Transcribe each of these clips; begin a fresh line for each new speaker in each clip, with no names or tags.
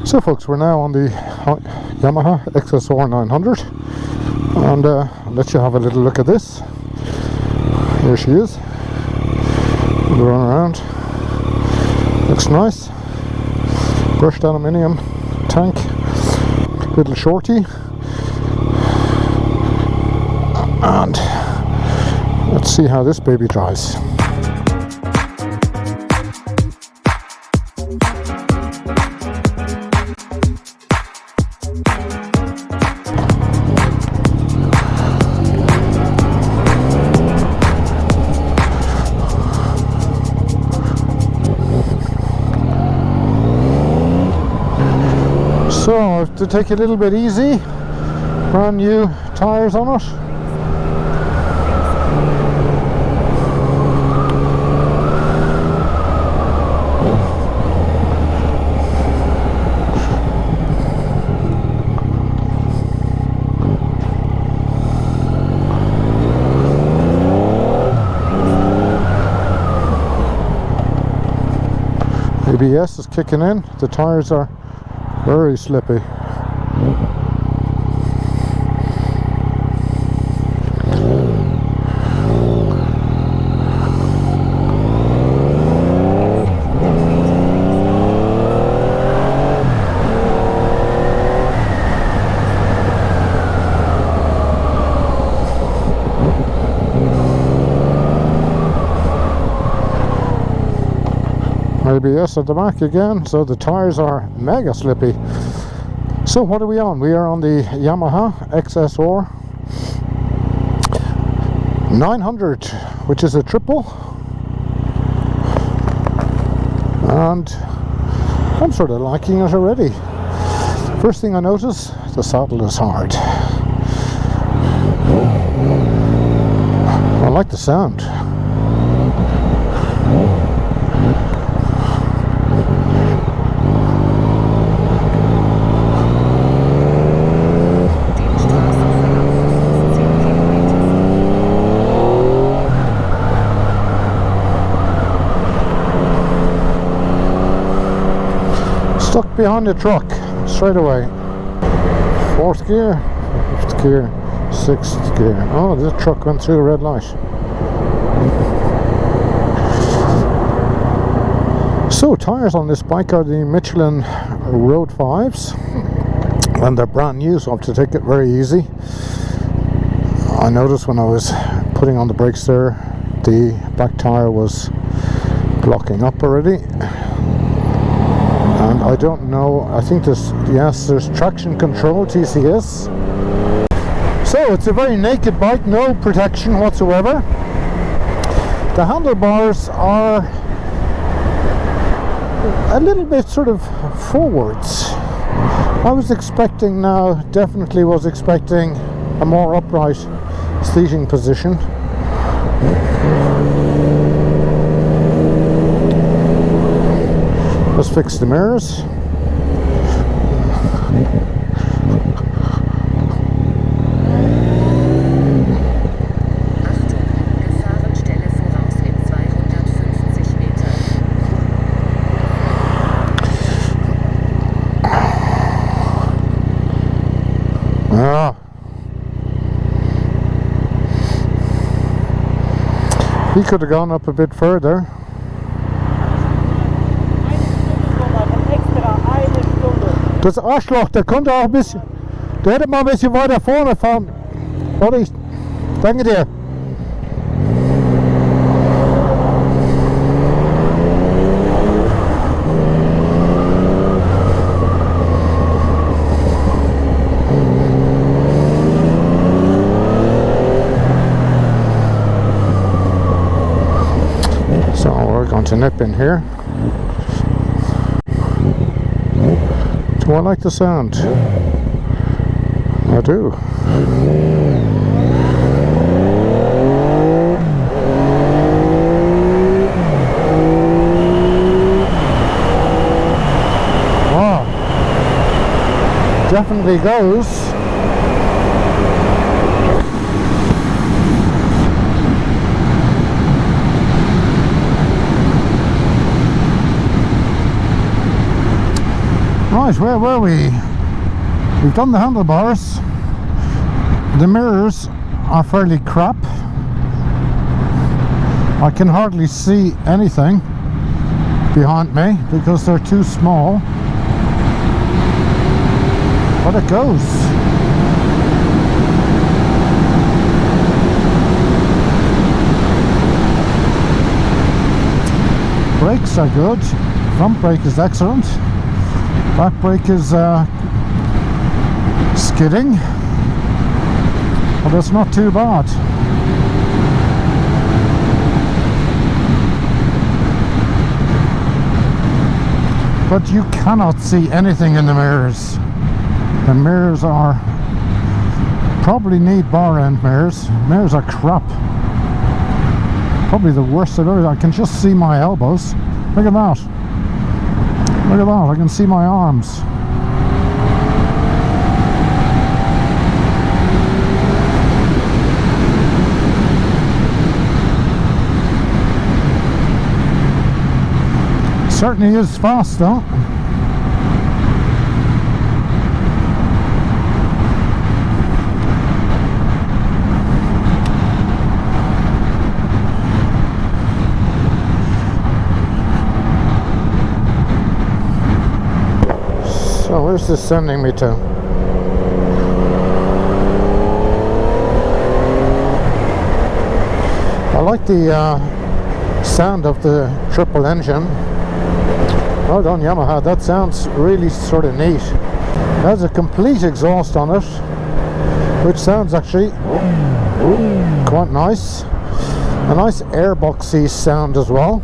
So folks, we're now on the Yamaha XSR900, and I'll let you have a little look at this. Here she is. We'll run around. Looks nice. Brushed aluminium tank, little shorty, and let's see how this baby drives. So, to take it a little bit easy, brand new tyres on it. ABS is kicking in, the tyres are very slippy. ABS at the back again, so the tires are mega slippy. So what are we on? We are on the Yamaha XSR900, which is a triple, and I'm sort of liking it already. First thing I notice, the saddle is hard. I like the sound. Stuck behind the truck straight away. Fourth gear, fifth gear, sixth gear. Oh, this truck went through a red light. So tires on this bike are the Michelin Road 5s, and they're brand new, so I have to take it very easy. I noticed when I was putting on the brakes there, the back tire was blocking up already. And I don't know, I think there's traction control, TCS. So it's a very naked bike, no protection whatsoever. The handlebars are a little bit sort of forwards. I was expecting definitely was expecting a more upright seating position. Let's fix the mirrors. He could have gone up a bit further. Das Arschloch, der konnte auch ein bisschen, der hätte mal ein bisschen weiter vorne fahren. Oder ich, danke dir. So we're going to nip in here. Do I like the sound? I do. Wow. Definitely goes. Right, where were we? We've done the handlebars. The mirrors are fairly crap. I can hardly see anything behind me because they're too small. But it goes. Brakes are good. Front brake is excellent. Back brake is skidding, but it's not too bad. But you cannot see anything in the mirrors. The mirrors are probably need bar end mirrors. Mirrors are crap. Probably the worst I've ever. I can just see my elbows. Look at that. Look at that. I can see my arms. Certainly is fast though. So where's this sending me to? I like the sound of the triple engine. Well done, Yamaha. That sounds really sort of neat. It has a complete exhaust on it, which sounds actually quite nice. A nice airboxy sound as well.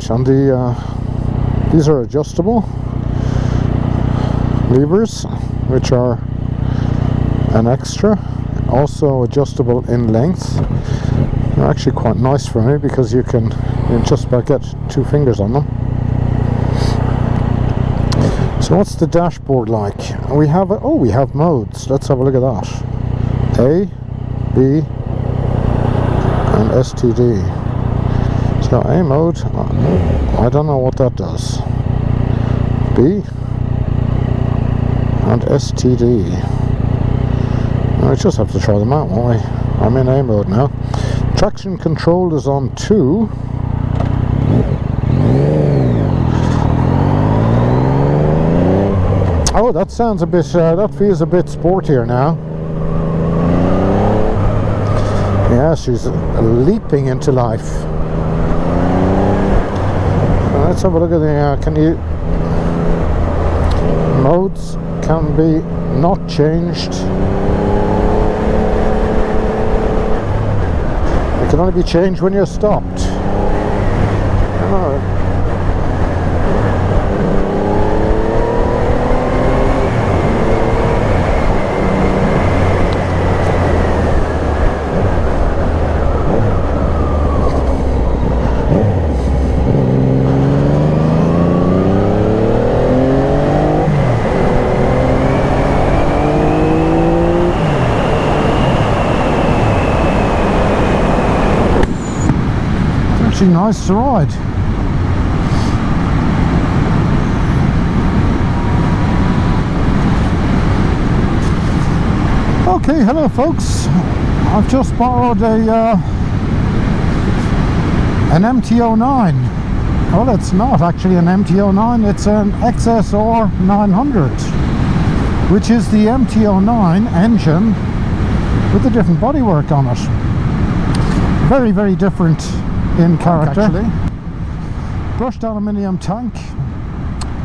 And these are adjustable levers, which are an extra, also adjustable in length. They're actually quite nice for me because you can just about get 2 fingers on them. So what's the dashboard like? We have we have modes. Let's have a look at that. A, B, and STD. So A mode, I don't know what that does. B and STD. I just have to try them out, won't we? I'm in A mode now. Traction control is on 2. Oh, that sounds a bit, that feels a bit sportier now. Yeah, she's leaping into life. Let's have a look at the, modes can be not changed. It can only be changed when you're stopped. Actually nice to ride. Okay, hello folks. I've just borrowed an MT09. Well, it's not actually an MT09, it's an XSR900, which is the MT09 engine with a different bodywork on it. Very, very different in character. Actually, brushed aluminium tank,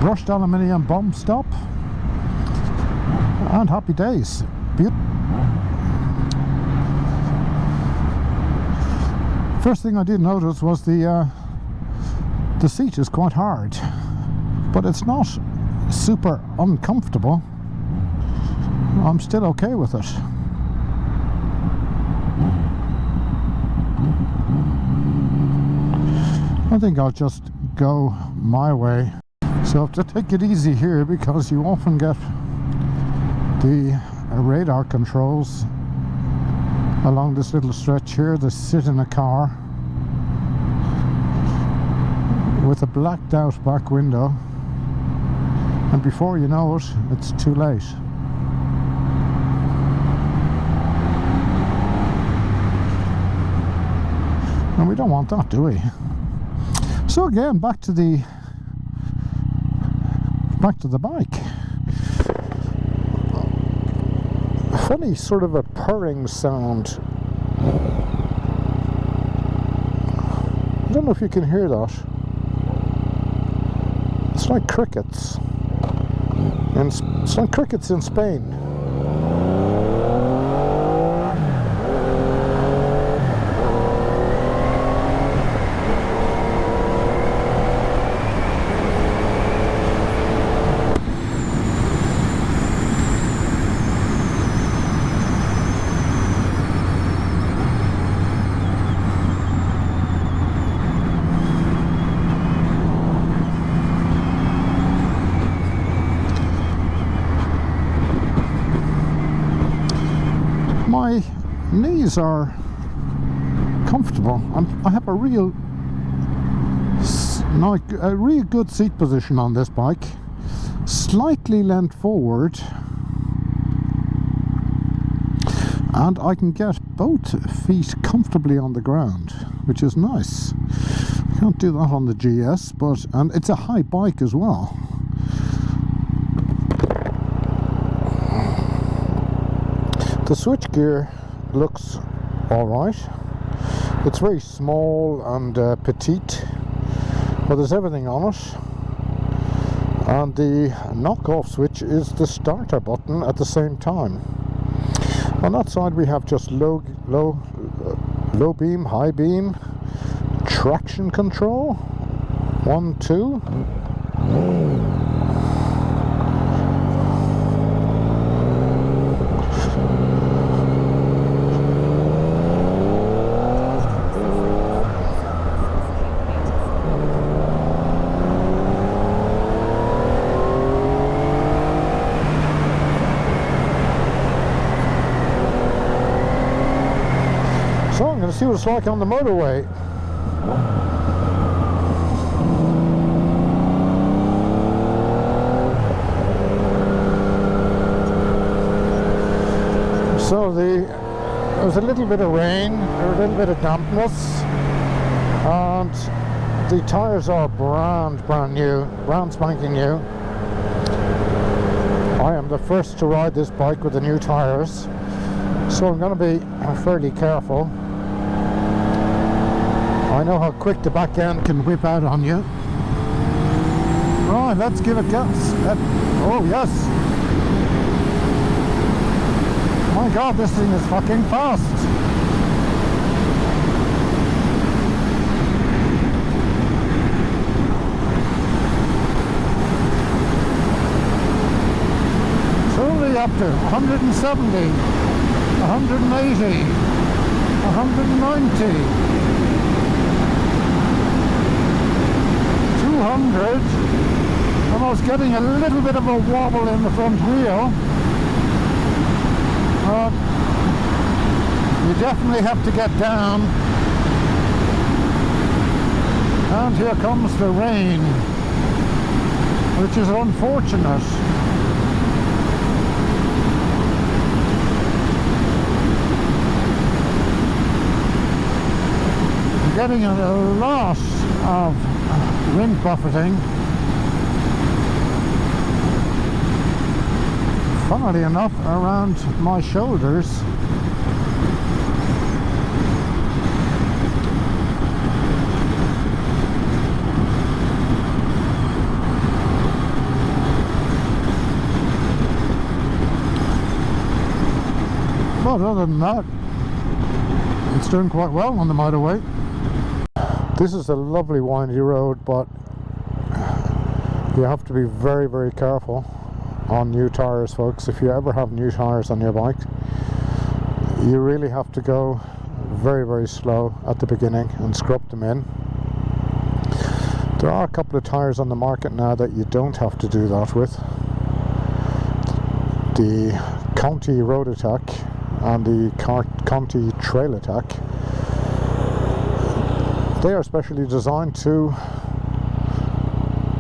brushed aluminium bomb stop, and happy days. First thing I did notice was the seat is quite hard, but it's not super uncomfortable. I'm still okay with it. I think I'll just go my way. So I have to take it easy here because you often get the radar controls along this little stretch here that sit in a car with a blacked out back window, and before you know it, it's too late. And we don't want that, do we? So again, back to the bike. Funny sort of a purring sound. I don't know if you can hear that. It's like crickets. And it's like crickets in Spain. My knees are comfortable. I have a real good seat position on this bike, slightly leant forward, and I can get both feet comfortably on the ground, which is nice. I can't do that on the GS, and it's a high bike as well. The switchgear looks alright. It's very small and petite, but there's everything on it. And the knockoff switch is the starter button at the same time. On that side we have just low beam, high beam, traction control, 1, 2. So I'm going to see what it's like on the motorway. So there was a little bit of rain, a little bit of dampness, and the tyres are brand new, brand spanking new. I am the first to ride this bike with the new tyres, so I'm going to be fairly careful. I know how quick the back end can whip out on you. Right, let's give it gas. Oh yes! My god, this thing is fucking fast! It's only up to 170, 180, 190. 200, and I was getting a little bit of a wobble in the front wheel. You definitely have to get down, and here comes the rain, which is unfortunate. I'm getting a lot of wind buffeting. Funnily enough, around my shoulders. But other than that, it's doing quite well on the motorway. This is a lovely windy road, but you have to be very, very careful on new tyres, folks. If you ever have new tyres on your bike, you really have to go very, very slow at the beginning and scrub them in. There are a couple of tyres on the market now that you don't have to do that with. The Conti Road Attack and the Conti Trail Attack. They are specially designed to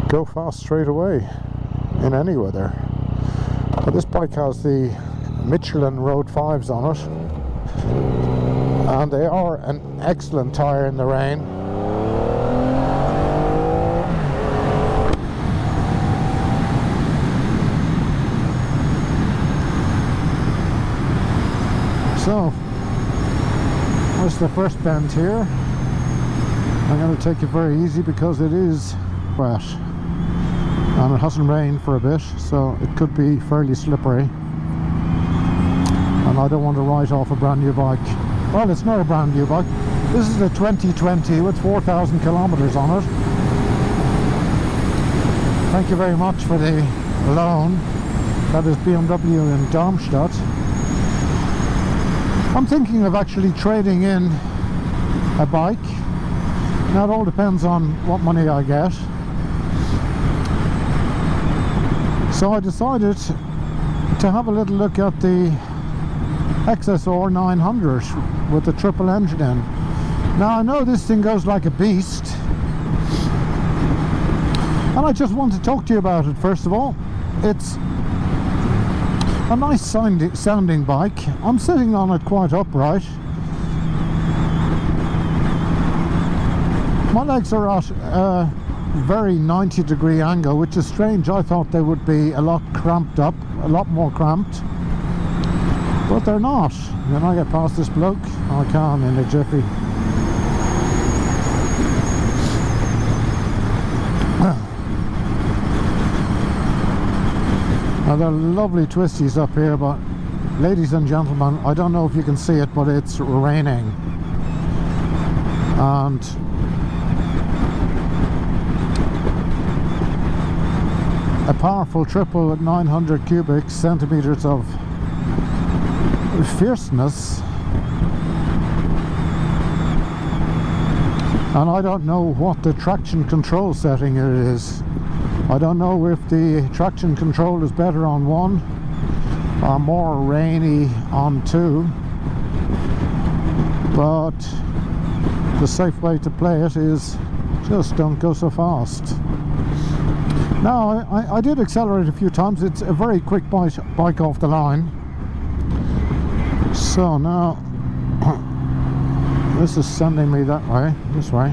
go fast straight away in any weather. But this bike has the Michelin Road 5s on it, and they are an excellent tyre in the rain. So, where's the first bend here? I'm going to take it very easy because it is wet and it hasn't rained for a bit, so it could be fairly slippery, and I don't want to write off a brand new bike. Well, it's not a brand new bike. This is a 2020 with 4,000 kilometers on it. Thank you very much for the loan. That is BMW in Darmstadt. I'm thinking of actually trading in a bike. Now it all depends on what money I get. So I decided to have a little look at the XSR900 with the triple engine in. Now I know this thing goes like a beast, and I just want to talk to you about it first of all. It's a nice sounding bike. I'm sitting on it quite upright. My legs are at a very 90-degree angle, which is strange. I thought they would be a lot cramped up, a lot more cramped, but they're not. When I get past this bloke, I can in a jiffy. Now there are lovely twisties up here, but ladies and gentlemen, I don't know if you can see it, but it's raining, and a powerful triple with 900 cubic centimeters of fierceness, and I don't know what the traction control setting it is. I don't know if the traction control is better on 1 or more rainy on 2, but the safe way to play it is just don't go so fast. Now I did accelerate a few times. It's a very quick bike off the line. So now this is sending me that way, this way.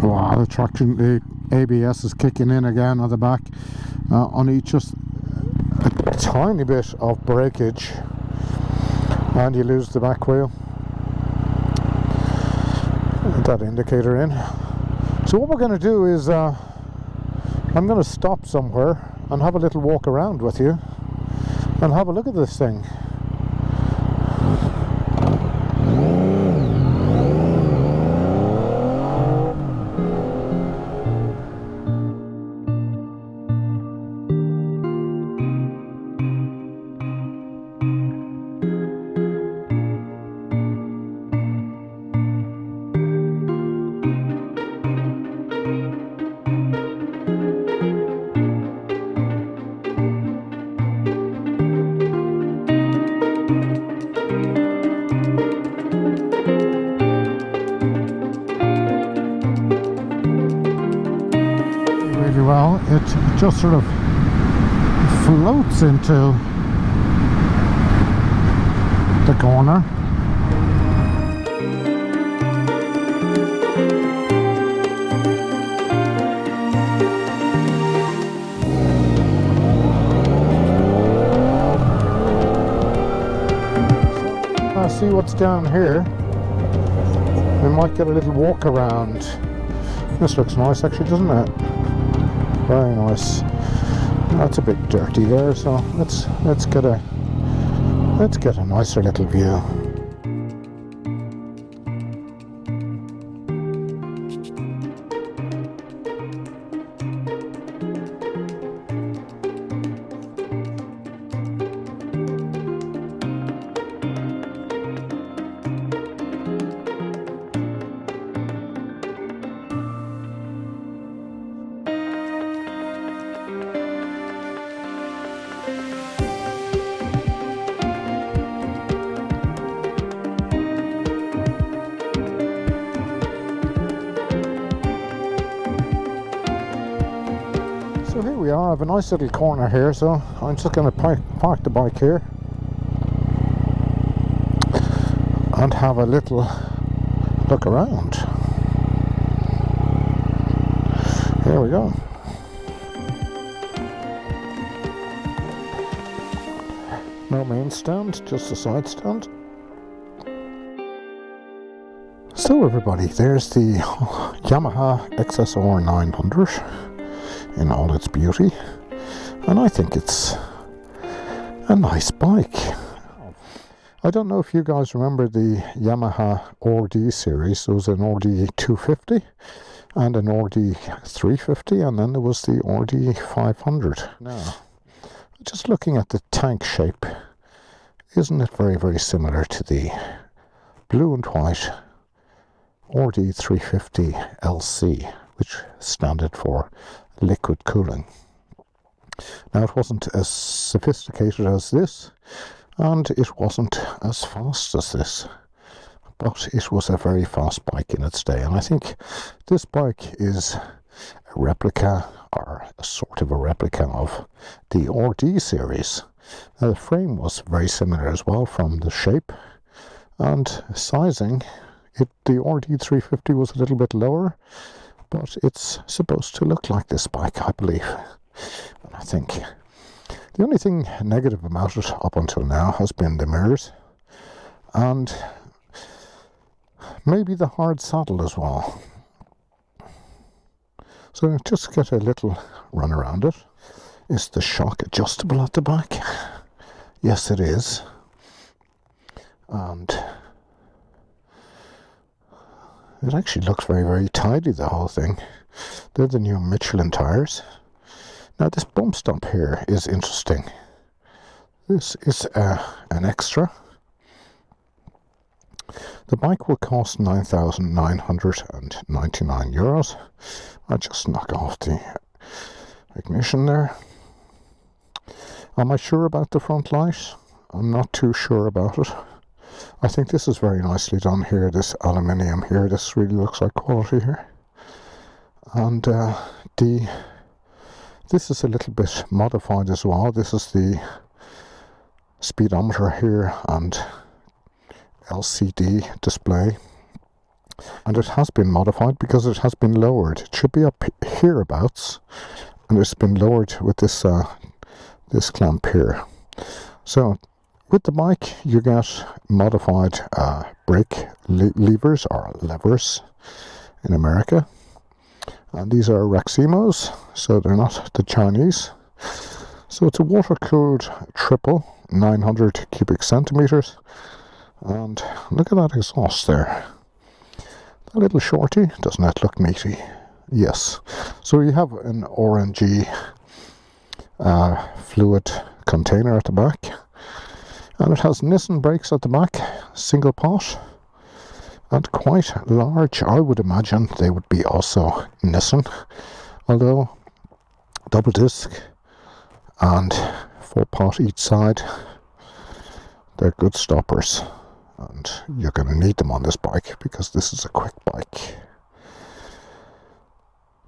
Wow, the traction, the ABS is kicking in again on the back. Only just a tiny bit of breakage and you lose the back wheel. That indicator in. So what we're going to do is I'm going to stop somewhere and have a little walk around with you and have a look at this thing. Well, it just sort of floats into the corner. I'll see what's down here. We might get a little walk around. This looks nice actually, doesn't it? Very nice. That's a bit dirty there, so let's get a nicer little view. I have a nice little corner here, so I'm just going to park the bike here and have a little look around. Here we go. No main stand, just a side stand. So everybody, there's the Yamaha XSR900 in all its beauty, and I think it's a nice bike. I don't know if you guys remember the Yamaha RD series. There was an RD350 and an RD350, and then there was the RD500. Now, just looking at the tank shape, isn't it very, very similar to the blue and white RD350LC, which standard for liquid cooling. Now, it wasn't as sophisticated as this, and it wasn't as fast as this, but it was a very fast bike in its day, and I think this bike is a replica, or a sort of a replica, of the RD series. Now, the frame was very similar as well from the shape and sizing. The RD350 was a little bit lower, but it's supposed to look like this bike, I believe. And I think the only thing negative about it up until now has been the mirrors, and maybe the hard saddle as well. So just get a little run around it. Is the shock adjustable at the back? Yes, it is. And it actually looks very, very tidy, the whole thing. They're the new Michelin tires. Now, this bump stop here is interesting. This is an extra. The bike will cost €9,999. I'll just knock off the ignition there. Am I sure about the front light? I'm not too sure about it. I think this is very nicely done here, this aluminium here. This really looks like quality here. And this is a little bit modified as well. This is the speedometer here and LCD display, and it has been modified because it has been lowered. It should be up hereabouts, and it's been lowered with this this clamp here. So with the bike you get modified brake levers, or levers in America, and these are Reximos, so they're not the Chinese. So it's a water-cooled triple, 900 cubic centimeters. And look at that exhaust there. That little shorty, doesn't that look meaty? Yes. So you have an orangey fluid container at the back, and it has Nissan brakes at the back, single pot, and quite large. I would imagine they would be also Nissan, although double disc and 4-pot each side. They're good stoppers, and you're going to need them on this bike because this is a quick bike.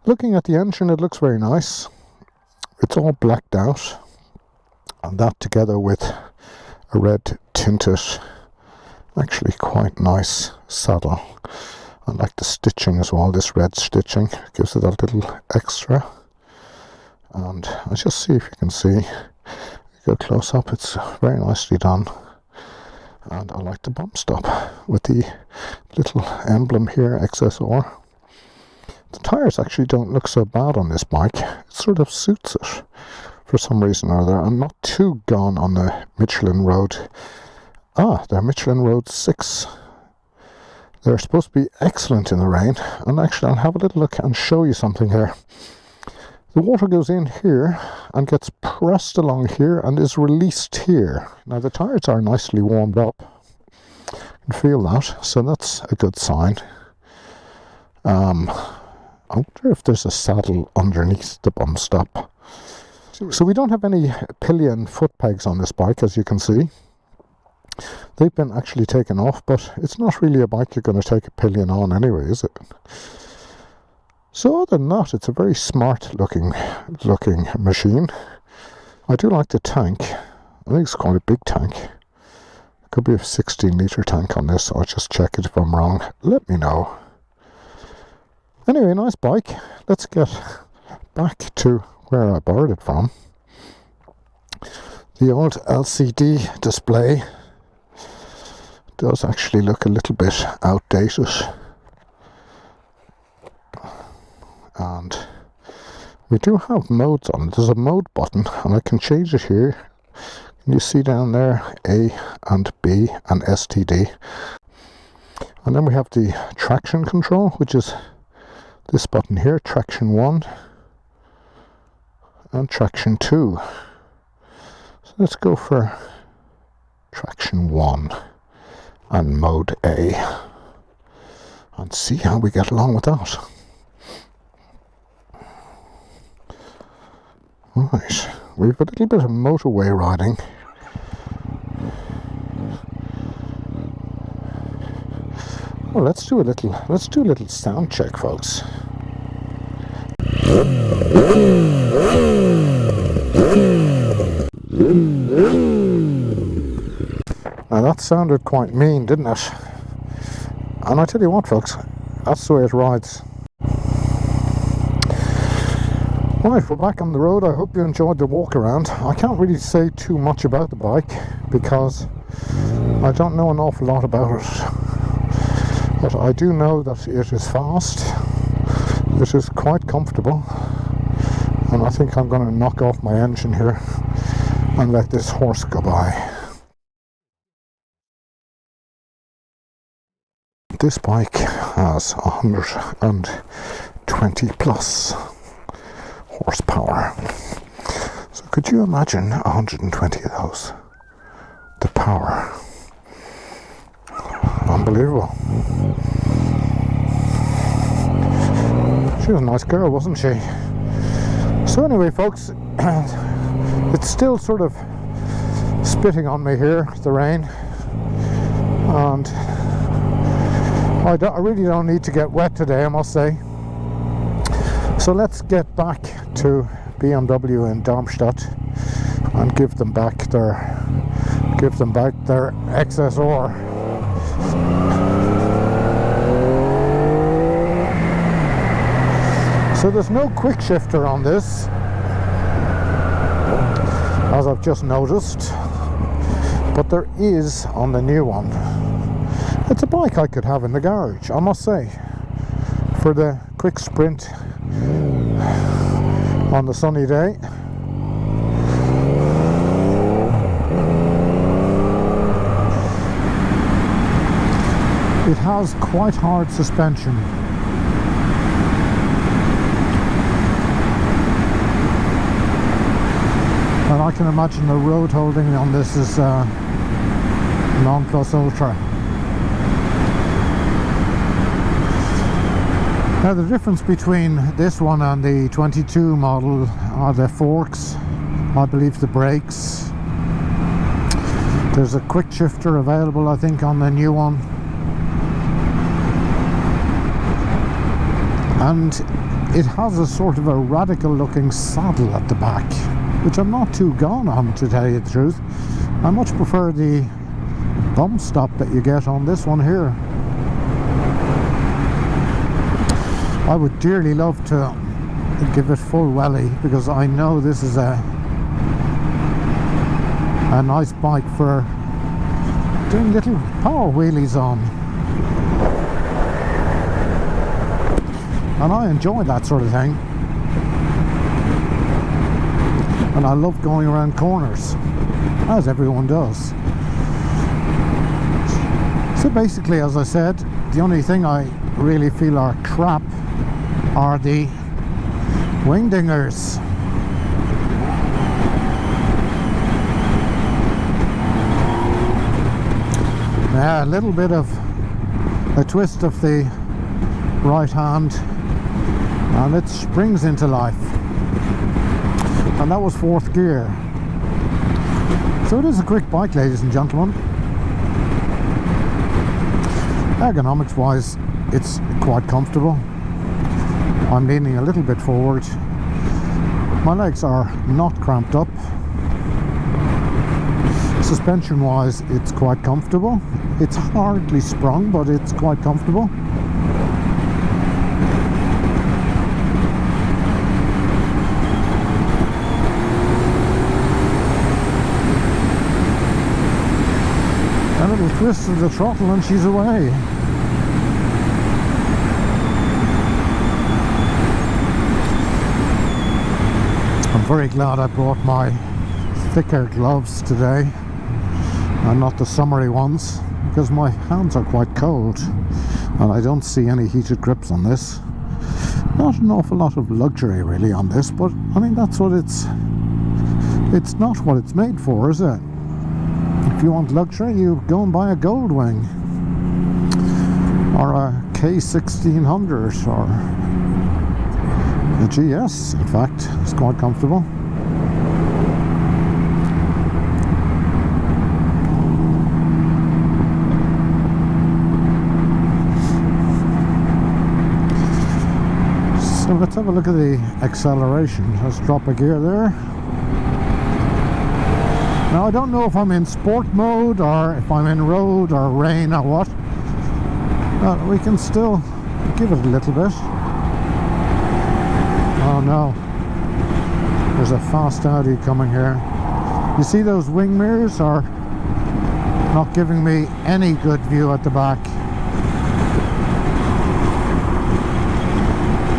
Looking at the engine, it looks very nice. It's all blacked out, and that together with a red tinted, actually quite nice saddle. I like the stitching as well. This red stitching gives it a little extra. And I'll just see if you can see. Go close up, it's very nicely done. And I like the bump stop with the little emblem here, XSR. The tires actually don't look so bad on this bike. It sort of suits it for some reason or other. I'm not too gone on the Michelin Road. They're Michelin Road 6. They're supposed to be excellent in the rain. And actually, I'll have a little look and show you something here. The water goes in here and gets pressed along here and is released here. Now the tires are nicely warmed up. You can feel that, so that's a good sign. I wonder if there's a saddle underneath the bump stop. So we don't have any pillion foot pegs on this bike, as you can see. They've been actually taken off, but it's not really a bike you're going to take a pillion on anyway, is it? So other than that, it's a very smart looking machine. I do like the tank. I think it's quite a big tank. It could be a 16-litre tank on this. I'll just check it if I'm wrong. Let me know. Anyway, nice bike. Let's get back to where I borrowed it from. The old LCD display does actually look a little bit outdated. And we do have modes on it. There's a mode button and I can change it here. Can you see down there A and B and STD? And then we have the traction control, which is this button here, traction 1 and traction 2. So let's go for traction 1 and mode A and see how we get along with that. Right, we've a little bit of motorway riding. Well, let's do a little sound check, folks. Now that sounded quite mean, didn't it? And I tell you what, folks, that's the way it rides. Right, we're back on the road. I hope you enjoyed the walk around. I can't really say too much about the bike because I don't know an awful lot about it. But I do know that it is fast, it is quite comfortable, and I think I'm going to knock off my engine here and let this horse go by. This bike has 120 plus horsepower. So could you imagine 120 of those? The power. Unbelievable. She was a nice girl, wasn't she? So anyway, folks, it's still sort of spitting on me here, the rain, and I really don't need to get wet today, I must say. So let's get back to BMW in Darmstadt and give them back their XSR. So there's no quick shifter on this, as I've just noticed, but there is on the new one. It's a bike I could have in the garage, I must say, for the quick sprint on the sunny day. It has quite hard suspension. And I can imagine the road holding on this is non plus ultra. Now the difference between this one and the 22 model are the forks, I believe the brakes. There's a quick shifter available, I think, on the new one. And it has a sort of a radical looking saddle at the back, which I'm not too gone on, to tell you the truth. I much prefer the bump stop that you get on this one here. I would dearly love to give it full welly, because I know this is a nice bike for doing little power wheelies on. And I enjoy that sort of thing. And I love going around corners, as everyone does. So basically, as I said, the only thing I really feel are crap are the wing dingers. Yeah, a little bit of a twist of the right hand and it springs into life. And that was 4th gear. So it is a quick bike, ladies and gentlemen. Ergonomics wise, it's quite comfortable. I'm leaning a little bit forward. My legs are not cramped up. Suspension wise, it's quite comfortable. It's hardly sprung, but it's quite comfortable. A little twist of the throttle and she's away. I'm very glad I brought my thicker gloves today and not the summery ones, because my hands are quite cold and I don't see any heated grips on this. Not an awful lot of luxury really on this, but I mean that's what it's not what it's made for, is it? If you want luxury, you go and buy a gold wing or a K1600 or a GS. In fact, it's quite comfortable. So let's have a look at the acceleration. Let's drop a gear there. Now I don't know if I'm in sport mode or if I'm in road or rain or what, but we can still give it a little bit. Oh no, there's a fast Audi coming here. You see those wing mirrors are not giving me any good view at the back.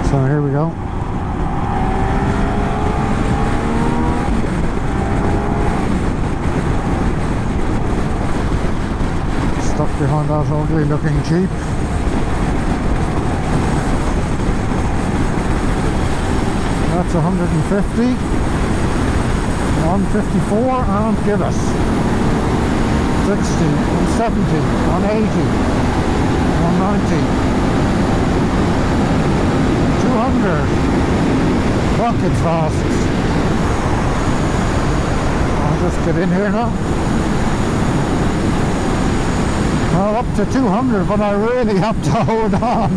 So here we go. Stuck behind that ugly looking Jeep. That's 150, 154 and give us 60, 170, 180, 190, 200. Fuck, it's fast. I'll just get in here now. Well, up to 200, but I really have to hold on.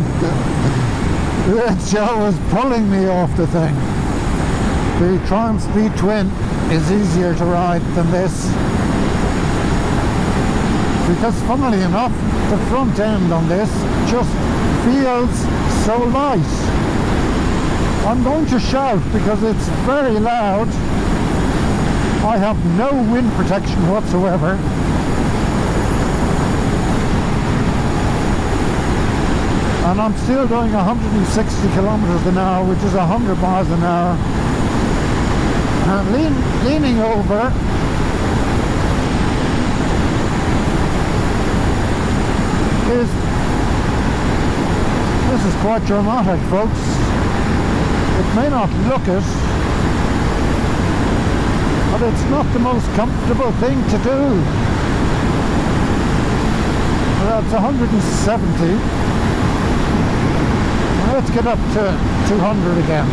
That Joe is pulling me off the thing. The Triumph Speed Twin is easier to ride than this, because funnily enough the front end on this just feels so light. I'm going to shout because it's very loud. I have no wind protection whatsoever. And I'm still going 160 kilometers an hour, which is 100 miles an hour. And leaning over, this is quite dramatic, folks. It may not look it, but it's not the most comfortable thing to do. That's 170. Let's get up to 200 again.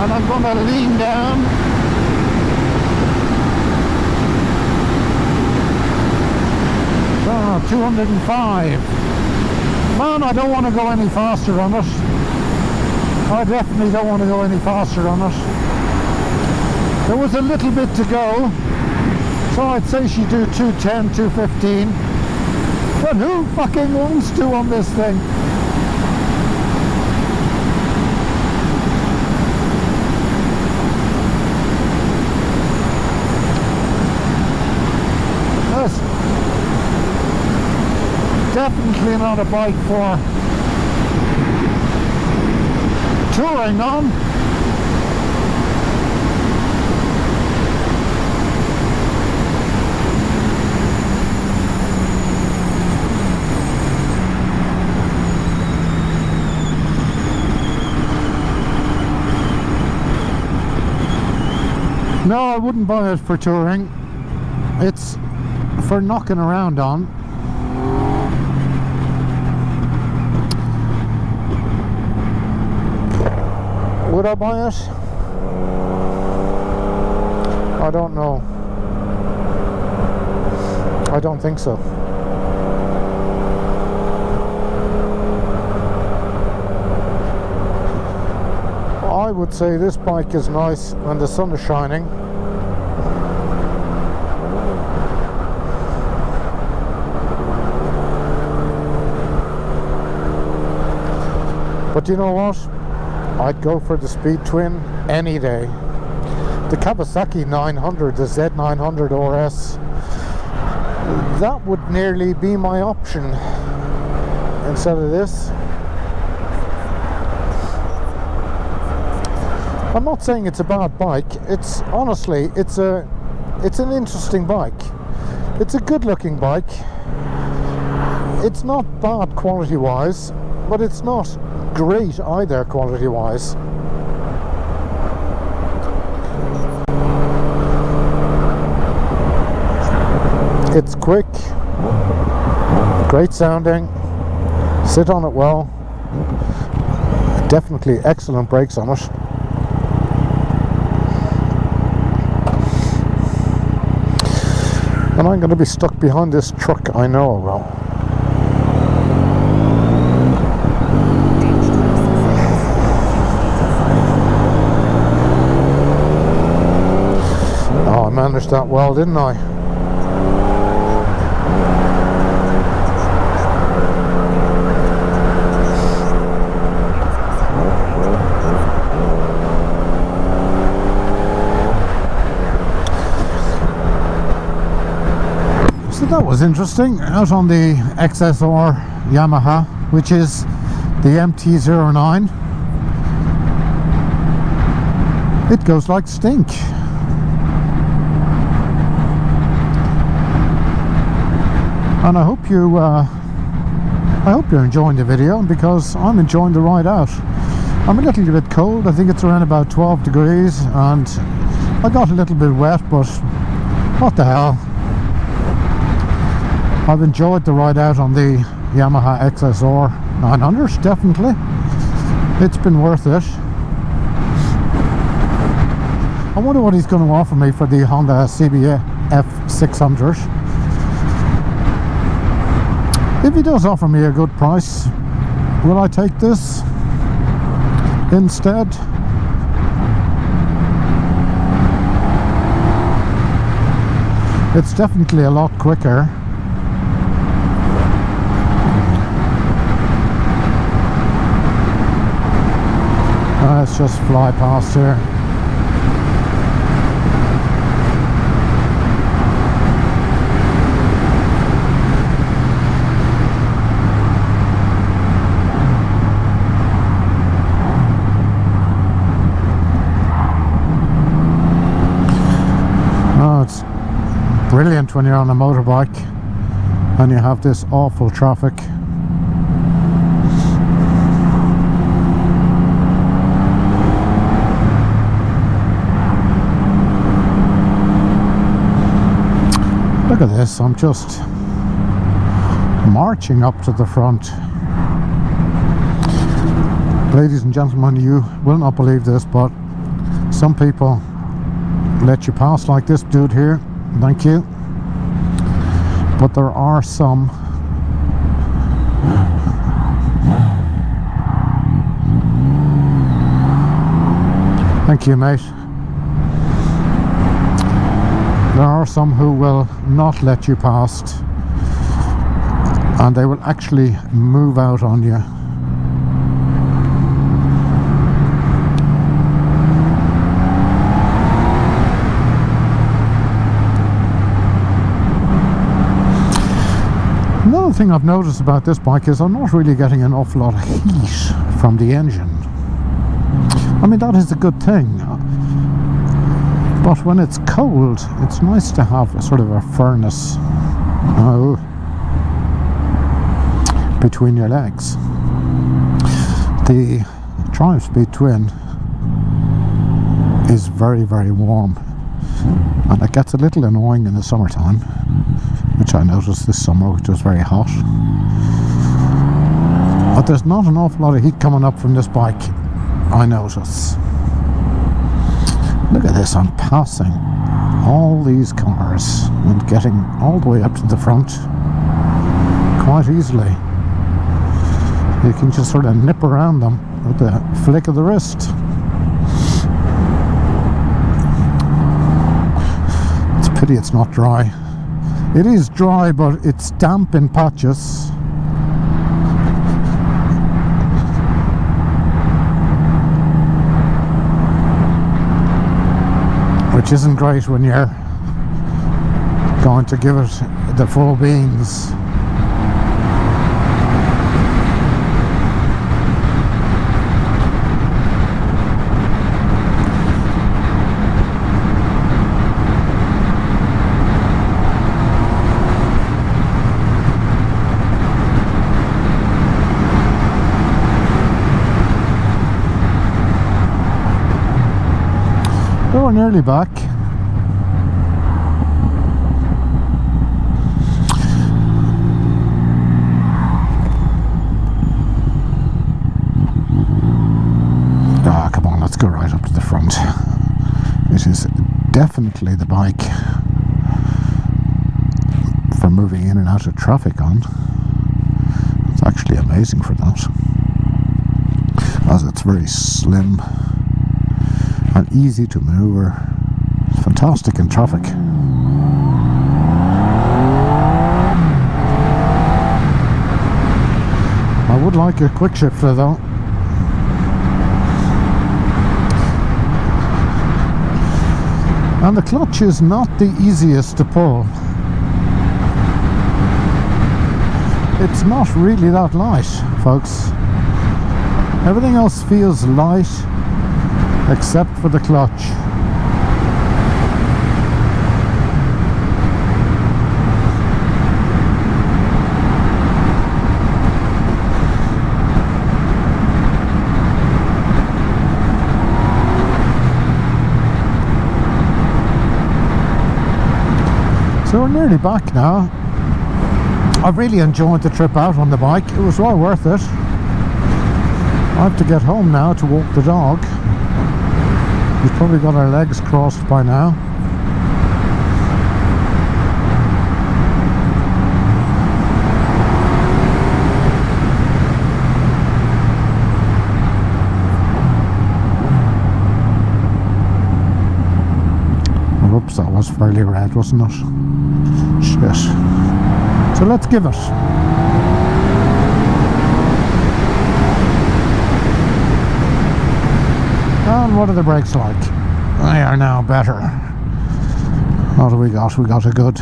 And I'm going to lean down. Oh, 205. Man, I don't want to go any faster on it. I definitely don't want to go any faster on it. There was a little bit to go, so I'd say she'd do 210, 215. But who fucking wants to on this thing? That's definitely not a bike for touring on. No, I wouldn't buy it for touring. It's for knocking around on. Would I buy it? I don't know. I don't think so. would say this bike is nice when the sun is shining. But you know what? I'd go for the Speed Twin any day. The Kawasaki 900, the Z900 RS, that would nearly be my option instead of this. I'm not saying it's a bad bike. It's honestly, it's an interesting bike. It's a good looking bike. It's not bad quality wise, but it's not great either quality wise. It's quick, great sounding, sit on it well, definitely excellent brakes on it. And I'm going to be stuck behind this truck, I know I will. Oh, I managed that well, didn't I? That was interesting. Out on the XSR Yamaha, which is the MT-09, it goes like stink. And I hope you're enjoying the video, because I'm enjoying the ride out. I'm a little bit cold. I think it's around about 12 degrees, and I got a little bit wet, but what the hell. I've enjoyed the ride out on the Yamaha XSR900, definitely. It's been worth it. I wonder what he's going to offer me for the Honda CBF600. If he does offer me a good price, will I take this instead? It's definitely a lot quicker. Let's just fly past here. Oh, it's brilliant when you're on a motorbike and you have this awful traffic. Look at this, I'm just marching up to the front. Ladies and gentlemen, you will not believe this, but some people let you pass like this dude here. Thank you. But there are some thank you, mate. There are some who will not let you past, and they will actually move out on you. Another thing I've noticed about this bike is I'm not really getting an awful lot of heat from the engine. I mean, that is a good thing. But when it's cold, it's nice to have a sort of a furnace between your legs. The Triumph Speed Twin is very, very warm, and it gets a little annoying in the summertime, which I noticed this summer, which was very hot. But there's not an awful lot of heat coming up from this bike, I notice. Look at this, I'm passing all these cars and getting all the way up to the front quite easily. You can just sort of nip around them with the flick of the wrist. hopefully it's not dry. It is dry, but it's damp in patches. Which isn't great when you're going to give it the full beans. We're nearly back. Ah, come on, let's go right up to the front. This is definitely the bike for moving in and out of traffic on. It's actually amazing for that, as it's very slim and easy to maneuver. It's fantastic in traffic. I would like a quick shifter though. And the clutch is not the easiest to pull. It's not really that light, folks. Everything else feels light except for the clutch. So we're nearly back now. I've really enjoyed the trip out on the bike. It was well worth it. I have to get home now to walk the dog. We've probably got our legs crossed by now. Oops, that was fairly red, wasn't it? Shit. So let's give it. And what are the brakes like? They are now better. What do we got? We got a good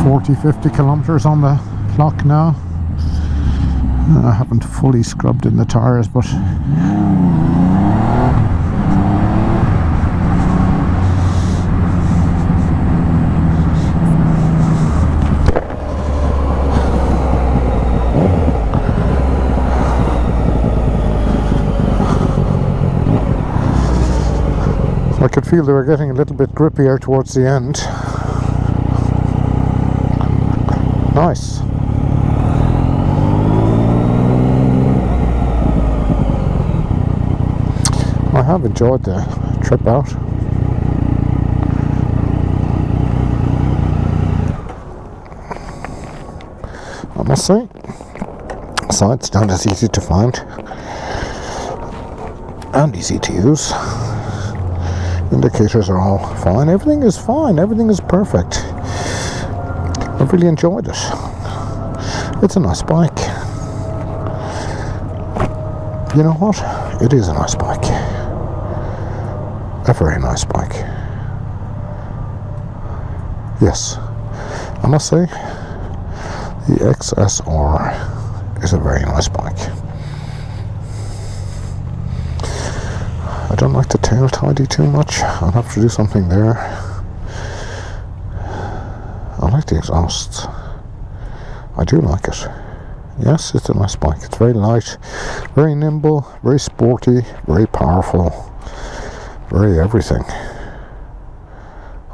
40-50 kilometers on the clock now. I haven't fully scrubbed in the tires, but I could feel they were getting a little bit grippier towards the end. Nice. I have enjoyed the trip out. I must say. Sides not as easy to find and easy to use. Indicators are all fine. Everything is fine. Everything is perfect. I've really enjoyed it. It's a nice bike. You know what? It is a nice bike. A very nice bike. Yes, I must say the XSR is a very nice bike. I don't like the tail tidy too much. I'll have to do something there. I like the exhausts. I do like it. Yes, it's a nice bike. It's very light, very nimble, very sporty, very powerful, very everything.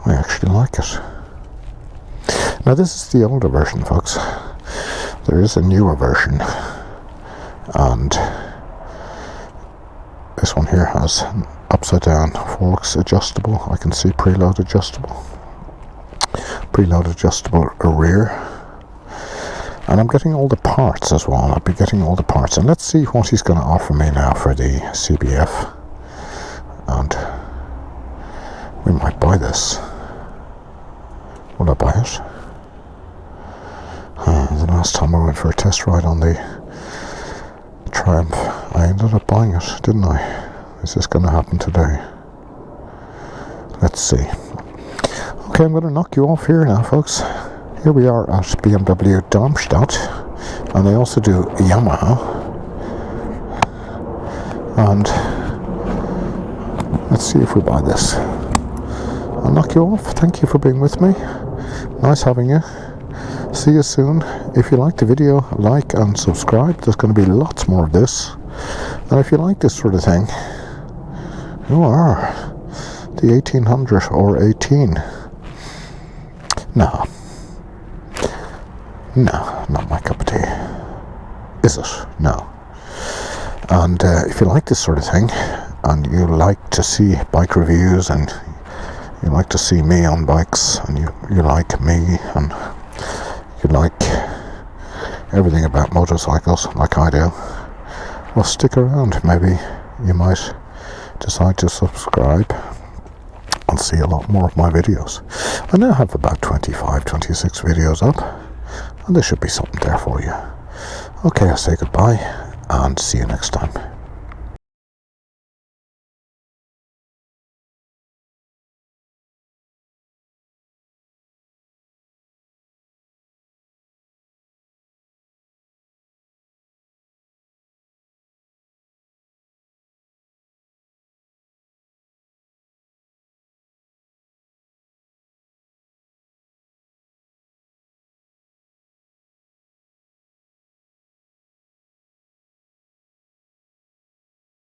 I actually like it. Now this is the older version, folks. There is a newer version, and this one here has an upside down forks adjustable. I can see preload adjustable rear, and I'm getting all the parts as well. I'll be getting all the parts, and let's see what he's going to offer me now for the CBF, and we might buy this. Will I buy it? The last time I went for a test ride on the Triumph, I ended up buying it, didn't I? Is this going to happen today? Let's see. Okay, I'm going to knock you off here now, folks. Here we are at BMW Darmstadt, and they also do Yamaha. And let's see if we buy this. I'll knock you off. Thank you for being with me. Nice having you. See you soon. If you like the video, like and subscribe. There's going to be lots more of this. And if you like this sort of thing, you are the 1800 or 18. No, not my cup of tea. Is it? No. And if you like this sort of thing, and you like to see bike reviews, and you like to see me on bikes, and you like me, and you like everything about motorcycles like I do, well, stick around. Maybe you might decide to subscribe and see a lot more of my videos. I now have about 25, 26 videos up, and there should be something there for you. Okay, I'll say goodbye and see you next time.